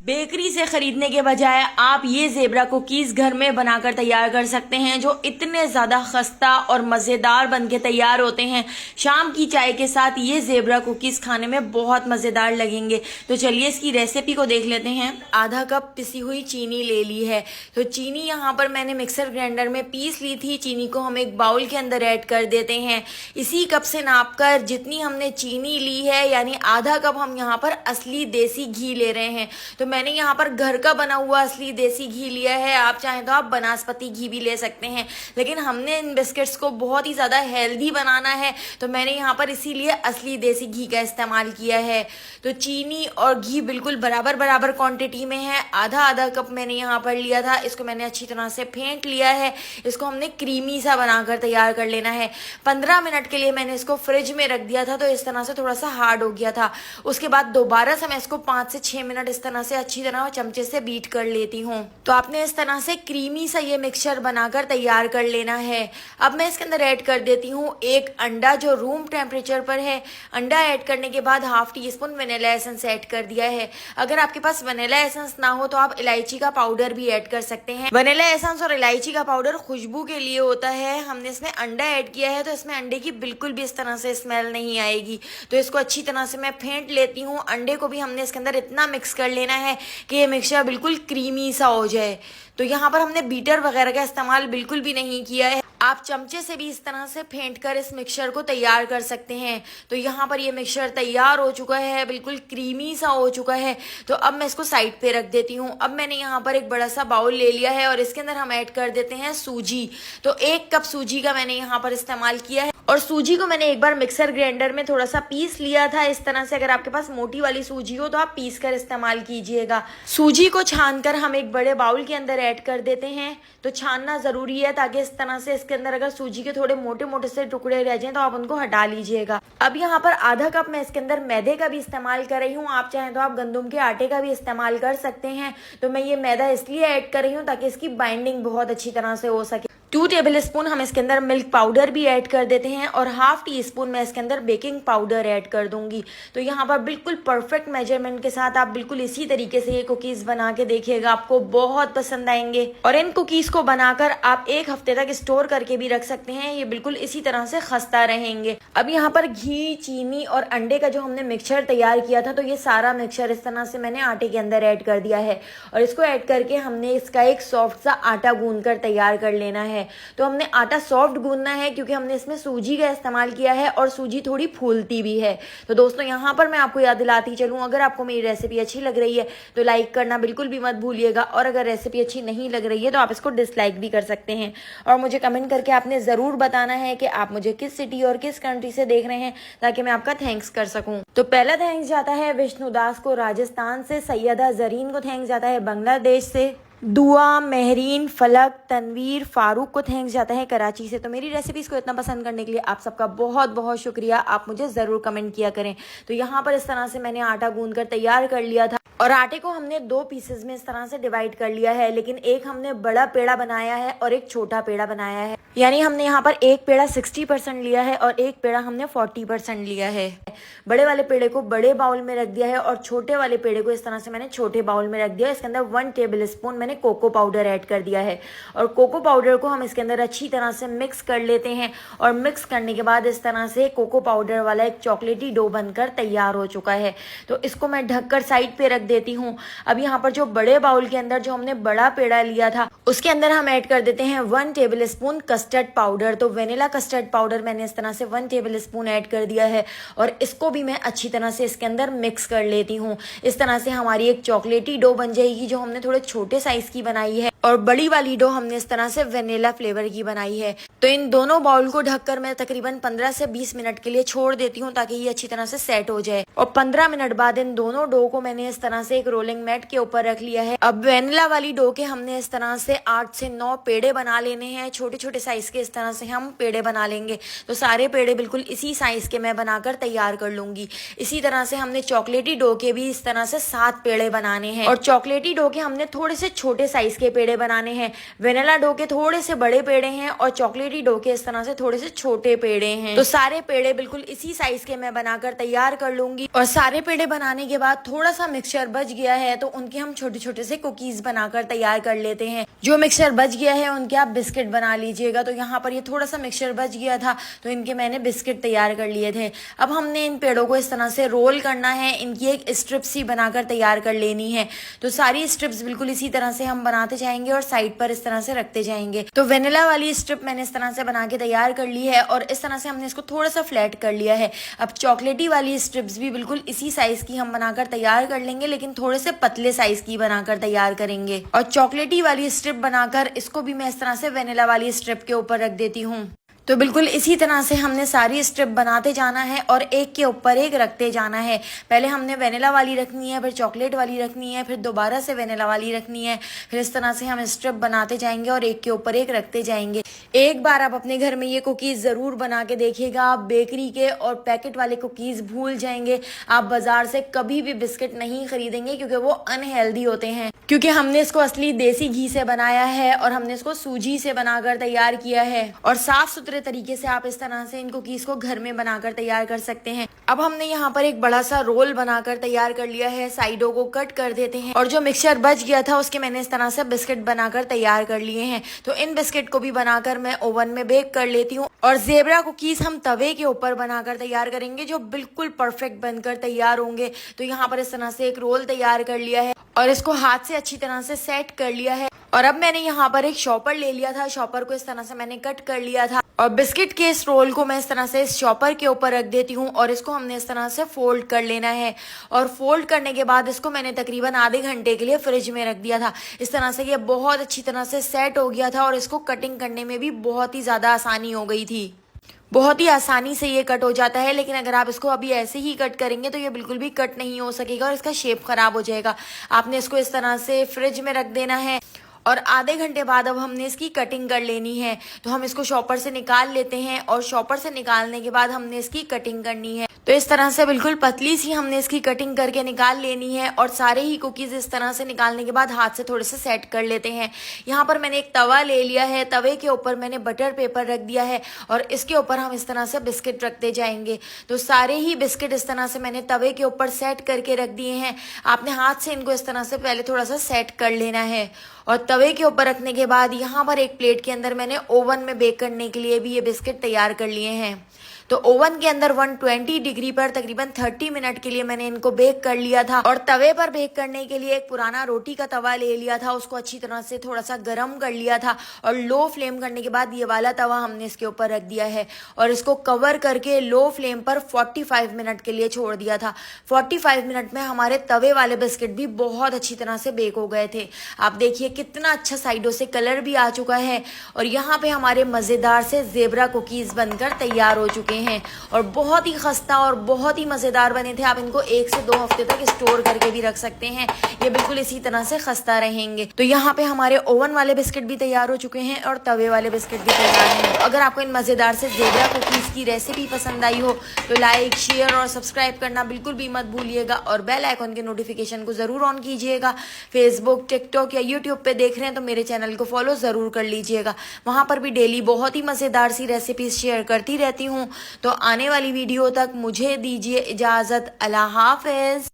Bakery से खरीदने के बजाय आप ये ज़ेबरा कुकीज़ घर में बनाकर तैयार कर सकते हैं, जो इतने ज़्यादा खस्ता और मज़ेदार बनके तैयार होते हैं। शाम की चाय के साथ ये ज़ेबरा कुकीज़ खाने में बहुत मज़ेदार लगेंगे। तो चलिए इसकी रेसिपी को देख लेते हैं। आधा कप पिसी हुई चीनी ले ली है। तो चीनी यहाँ पर मैंने मिक्सर ग्राइंडर में पीस ली थी। चीनी को हम एक बाउल के अंदर ऐड कर देते हैं। इसी कप से नाप कर जितनी हमने चीनी ली है, यानी आधा कप हम यहाँ पर असली देसी घी ले रहे हैं। तो मैंने यहाँ पर घर का बना हुआ असली देसी घी लिया है। आप चाहें तो आप बनास्पति घी भी ले सकते हैं, लेकिन हमने इन बिस्किट्स को बहुत ही ज़्यादा हेल्दी बनाना है, तो मैंने यहाँ पर इसीलिए असली देसी घी का इस्तेमाल किया है। तो चीनी और घी बिल्कुल बराबर बराबर क्वांटिटी में है। आधा आधा कप मैंने यहाँ पर लिया था। इसको मैंने अच्छी तरह से फेंट लिया है। इसको हमने क्रीमी सा बनाकर तैयार कर लेना है। 15 मिनट के लिए मैंने इसको फ्रिज में रख दिया था, तो इस तरह से थोड़ा सा हार्ड हो गया था। उसके बाद दोबारा से मैं इसको 5 से 6 मिनट इस तरह से अच्छी तरह चमचे से बीट कर लेती हूँ। तो आपने इस तरह से क्रीमी सा ये मिक्सचर बनाकर तैयार कर लेना है। अब मैं इसके अंदर ऐड कर देती हूँ एक अंडा, जो रूम टेम्परेचर पर है। अंडा ऐड करने के बाद half tea spoon vanilla essence add कर दिया है। अगर आपके पास वनीला एसेंस ना हो तो आप इलायची का पाउडर भी ऐड कर सकते हैं। वनीला एसेंस और इलायची का पाउडर खुशबू के लिए होता है। हमने इसमें अंडा ऐड किया है, तो इसमें अंडे की बिल्कुल भी इस तरह से स्मेल नहीं आएगी। तो इसको अच्छी तरह से मैं फेंट लेती हूँ। अंडे को भी हमने इसके अंदर इतना मिक्स कर लेना है कि ये मिक्सचर बिल्कुल क्रीमी सा हो जाए। तो यहाँ पर हमने बीटर वगैरह का इस्तेमाल बिल्कुल भी नहीं किया है। आप चमचे से भी इस तरह से फेंट कर इस मिक्सचर को तैयार कर सकते हैं। तो यहाँ पर ये मिक्सचर तैयार हो चुका है, बिल्कुल क्रीमी सा हो चुका है। तो अब मैं इसको साइड पे रख देती हूँ। अब मैंने यहाँ पर एक बड़ा सा बाउल ले लिया है और इसके अंदर हम ऐड कर देते हैं सूजी। तो 1 कप सूजी का मैंने यहाँ पर इस्तेमाल किया है, और सूजी को मैंने एक बार मिक्सर ग्राइंडर में थोड़ा सा पीस लिया था इस तरह से। अगर आपके पास मोटी वाली सूजी हो तो आप पीस कर इस्तेमाल कीजिएगा। सूजी को छानकर हम एक बड़े बाउल के अंदर ऐड कर देते हैं। तो छानना जरूरी है, ताकि इस तरह से इसके अंदर अगर सूजी के थोड़े मोटे मोटे से टुकड़े रह जाएं तो आप उनको हटा लीजिएगा। अब यहाँ पर आधा कप मैं इसके अंदर मैदे का भी इस्तेमाल कर रही हूँ। आप चाहें तो आप गंदम के आटे का भी इस्तेमाल कर सकते हैं। तो मैं ये मैदा इसलिए ऐड कर रही हूँ ताकि इसकी बाइंडिंग बहुत अच्छी तरह से हो सके। 2 टेबल स्पून हम इसके अंदर मिल्क पाउडर भी ऐड कर देते हैं, और हाफ टी स्पून मैं इसके अंदर बेकिंग पाउडर ऐड कर दूंगी। तो यहाँ पर बिल्कुल परफेक्ट मेजरमेंट के साथ आप बिल्कुल इसी तरीके से ये कुकीज बना के देखिएगा, आपको बहुत पसंद आएंगे। और इन कुकीज को बनाकर आप 1 हफ्ते तक स्टोर करके भी रख सकते हैं। ये बिल्कुल इसी तरह से खस्ता रहेंगे। अब यहाँ पर घी, चीनी और अंडे का जो हमने मिक्सचर तैयार किया था, तो ये सारा मिक्सचर इस तरह से मैंने आटे के अंदर ऐड कर दिया है, और इसको ऐड करके हमने इसका एक सॉफ्ट सा आटा गूंद कर तैयार कर लेना है। तो हमने आटा सॉफ्ट गूंदना है, क्योंकि हमने इसमें सूजी का इस्तेमाल किया है और सूजी थोड़ी फूलती भी है। तो दोस्तों यहाँ पर मैं आपको याद दिलाती चलूँ, अगर आपको मेरी रेसिपी अच्छी लग रही है तो लाइक करना बिल्कुल भी मत भूलिएगा, और अगर रेसिपी अच्छी नहीं लग रही है तो आप इसको डिसलाइक भी कर सकते हैं। और मुझे कमेंट करके आपने ज़रूर बताना है कि आप मुझे किस सिटी और किस कंट्री से देख रहे हैं, ताकि मैं आपका थैंक्स कर सकूँ। तो पहला थैंक्स जाता है विष्णुदास को राजस्थान से, सैयदा जरीन को थैंक्स जाता है बांग्लादेश से, दुआ, मेहरीन, फलक, तनवीर, फारूक को थैंक्स जाता है कराची से। तो मेरी रेसिपीज़ को इतना पसंद करने के लिए आप सबका बहुत बहुत शुक्रिया। आप मुझे ज़रूर कमेंट किया करें। तो यहाँ पर इस तरह से मैंने आटा गूंद कर तैयार कर लिया था, और आटे को हमने 2 पीसेस में इस तरह से डिवाइड कर लिया है। लेकिन एक हमने बड़ा पेड़ा बनाया है और एक छोटा पेड़ा बनाया है, यानी हमने यहाँ पर एक पेड़ा 60% लिया है और एक पेड़ा हमने 40% लिया है। बड़े वाले पेड़े को बड़े बाउल में रख दिया है, और छोटे वाले पेड़े को इस तरह से मैंने छोटे बाउल में रख दिया। इसके अंदर 1 टेबल स्पून मैंने कोको पाउडर ऐड कर दिया है, और कोको पाउडर को हम इसके अंदर अच्छी तरह से मिक्स कर लेते हैं। और मिक्स करने के बाद इस तरह से कोको पाउडर वाला एक चॉकलेटी डो बनकर तैयार हो चुका है। तो इसको मैं ढककर साइड पे रख देती हूँ। अब यहाँ पर जो बड़े बाउल के अंदर जो हमने बड़ा पेड़ा लिया था, उसके अंदर हम ऐड कर देते हैं 1 टेबल स्पून कस्टर्ड पाउडर। तो वेनिला कस्टर्ड पाउडर मैंने इस तरह से 1 टेबल स्पून ऐड कर दिया है, और इसको भी मैं अच्छी तरह से इसके अंदर मिक्स कर लेती हूँ। इस तरह से हमारी एक चॉकलेटी डो बन जाएगी, जो हमने थोड़े छोटे साइज की बनाई है, और बड़ी वाली डो हमने इस तरह से वेनिला फ्लेवर की बनाई है। तो इन दोनों बाउल को ढककर मैं तकरीबन 15 से 20 मिनट के लिए छोड़ देती हूँ, ताकि ये अच्छी तरह से सेट हो जाए। और 15 मिनट बाद इन दोनों डो को मैंने इस तरह से एक रोलिंग मैट के ऊपर रख लिया है। अब वेनिला वाली डो के हमने इस तरह से 8 से 9 पेड़े बना लेने हैं, छोटे छोटे साइज के। इस तरह से हम पेड़े बना लेंगे। तो सारे पेड़े बिल्कुल इसी साइज के मैं बनाकर तैयार कर लूंगी। इसी तरह से हमने चॉकलेटी डो के भी इस तरह से 7 पेड़े बनाने हैं, और चॉकलेटी डो के हमने थोड़े से छोटे साइज के पेड़े पेड़े बनाने हैं। वेनिला डो के थोड़े से बड़े पेड़े हैं और चॉकलेटी डो के इस तरह से थोड़े से छोटे पेड़े हैं। तो सारे पेड़े बिल्कुल इसी साइज के मैं बनाकर तैयार कर लूंगी। और सारे पेड़े बनाने के बाद थोड़ा सा मिक्सचर बच गया है तो उनके हम छोटे छोटे से कुकीज बनाकर तैयार कर लेते हैं। जो मिक्सचर बच गया है उनके आप बिस्किट बना लीजिएगा। तो यहाँ पर ये थोड़ा सा मिक्सचर बच गया था तो इनके मैंने बिस्किट तैयार कर लिए थे। अब हमने इन पेड़ों को इस तरह से रोल करना है, इनकी एक स्ट्रिप्स ही बनाकर तैयार कर लेनी है। तो सारी स्ट्रिप्स बिल्कुल इसी तरह से हम बनाते जाएंगे और साइड पर इस तरह से रखते जाएंगे। तो वेनिला वाली स्ट्रिप मैंने इस तरह से बना के तैयार कर ली है और इस तरह से हमने इसको थोड़ा सा फ्लैट कर लिया है। अब चॉकलेटी वाली स्ट्रिप्स भी बिल्कुल इसी साइज की हम बनाकर तैयार कर लेंगे, लेकिन थोड़े से पतले साइज की बनाकर तैयार करेंगे। और चॉकलेटी वाली स्ट्रिप बनाकर इसको भी मैं इस तरह से वेनिला वाली स्ट्रिप के ऊपर रख देती हूँ। तो बिल्कुल इसी तरह से हमने सारी स्ट्रिप बनाते जाना है और एक के ऊपर एक रखते जाना है। पहले हमने वेनिला वाली रखनी है, फिर चॉकलेट वाली रखनी है, फिर दोबारा से वेनिला वाली रखनी है। फिर इस तरह से हम स्ट्रिप बनाते जाएंगे और एक के ऊपर एक रखते जाएंगे। एक बार आप अपने घर में ये कुकीज़ ज़रूर बना के देखिएगा। आप बेकरी के और पैकेट वाले कुकीज़ भूल जाएंगे। आप बाजार से कभी भी बिस्किट नहीं खरीदेंगे क्योंकि वो अनहेल्दी होते हैं। क्योंकि हमने इसको असली देसी घी से बनाया है और हमने इसको सूजी से बनाकर तैयार किया है। और साफ सुथरे तरीके से आप इस तरह से इन कुकीज को घर में बनाकर तैयार कर सकते हैं। अब हमने यहाँ पर एक बड़ा सा रोल बनाकर तैयार कर लिया है। साइडों को कट कर देते हैं और जो मिक्सचर बच गया था उसके मैंने इस तरह से बिस्किट बनाकर तैयार कर लिए हैं। तो इन बिस्किट को भी बनाकर मैं ओवन में बेक कर लेती हूँ। और जेब्रा कुकीज हम तवे के ऊपर बनाकर तैयार करेंगे जो बिल्कुल परफेक्ट बनकर तैयार होंगे। तो यहाँ पर इस तरह से एक रोल तैयार कर लिया है और इसको हाथ से अच्छी तरह से सेट कर लिया है। और अब मैंने यहाँ पर एक शॉपर ले लिया था, शॉपर को इस तरह से मैंने कट कर लिया था और बिस्किट के इस रोल को मैं इस तरह से इस शॉपर के ऊपर रख देती हूँ और इसको हमने इस तरह से फोल्ड कर लेना है। और फोल्ड करने के बाद इसको मैंने तकरीबन आधे घंटे के लिए फ्रिज में रख दिया था। इस तरह से ये बहुत अच्छी तरह से सेट हो गया था और इसको कटिंग करने में भी बहुत ही ज़्यादा आसानी हो गई थी। बहुत ही आसानी से ये कट हो जाता है, लेकिन अगर आप इसको अभी ऐसे ही कट करेंगे तो ये बिल्कुल भी कट नहीं हो सकेगा और इसका शेप खराब हो जाएगा। आपने इसको इस तरह से फ्रिज में रख देना है और आधे घंटे बाद अब हमने इसकी कटिंग कर लेनी है। तो हम इसको शॉपर से निकाल लेते हैं और शॉपर से निकालने के बाद हमने इसकी कटिंग करनी है। तो इस तरह से बिल्कुल पतली सी हमने इसकी कटिंग करके निकाल लेनी है और सारे ही कुकीज़ इस तरह से निकालने के बाद हाथ से थोड़े से सेट कर लेते हैं। यहाँ पर मैंने एक तवा ले लिया है, तवे के ऊपर मैंने बटर पेपर रख दिया है और इसके ऊपर हम इस तरह से बिस्किट रखते जाएंगे। तो सारे ही बिस्किट इस तरह से मैंने तवे के ऊपर सेट करके रख दिए हैं। आपने हाथ से इनको इस तरह से पहले थोड़ा सा सेट कर लेना है और तवे के ऊपर रखने के बाद यहाँ पर एक प्लेट के अंदर मैंने ओवन में बेक करने के लिए भी ये बिस्किट तैयार कर लिए हैं। तो ओवन के अंदर 120 डिग्री पर तकरीबन 30 मिनट के लिए मैंने इनको बेक कर लिया था। और तवे पर बेक करने के लिए एक पुराना रोटी का तवा ले लिया था, उसको अच्छी तरह से थोड़ा सा गर्म कर लिया था और लो फ्लेम करने के बाद ये वाला तवा हमने इसके ऊपर रख दिया है और इसको कवर करके लो फ्लेम पर 45 मिनट के लिए छोड़ दिया था। 45 मिनट में हमारे तवे वाले बिस्किट भी बहुत अच्छी तरह से बेक हो गए थे। आप देखिए कितना अच्छा साइडों से कलर भी आ चुका है और यहाँ पे हमारे मज़ेदार से ज़ेबरा कुकीज़ बनकर तैयार हो चुके हैं और बहुत ही खस्ता और बहुत ही मज़ेदार बने थे। आप इनको 1 से 2 हफ्ते तक स्टोर करके भी रख सकते हैं, ये बिल्कुल इसी तरह से खस्ता रहेंगे। तो यहाँ पे हमारे ओवन वाले बिस्किट भी तैयार हो चुके हैं और तवे वाले बिस्किट भी तैयार हैं। अगर आपको इन मज़ेदार से ज़ेबरा कुकीज़ की रेसिपी पसंद आई हो तो लाइक, शेयर और सब्सक्राइब करना बिल्कुल भी मत भूलिएगा और बेल आइकॉन के नोटिफिकेशन को ज़रूर ऑन कीजिएगा। फेसबुक, टिकटॉक या यूट्यूब पे देख रहे हैं तो मेरे चैनल को फॉलो ज़रूर कर लीजिएगा। वहाँ पर भी डेली बहुत ही मज़ेदार सी रेसिपीज़ शेयर करती रहती हूँ। तो आने वाली वीडियो तक मुझे दीजिए इजाज़त। अल्लाह हाफ़िज़।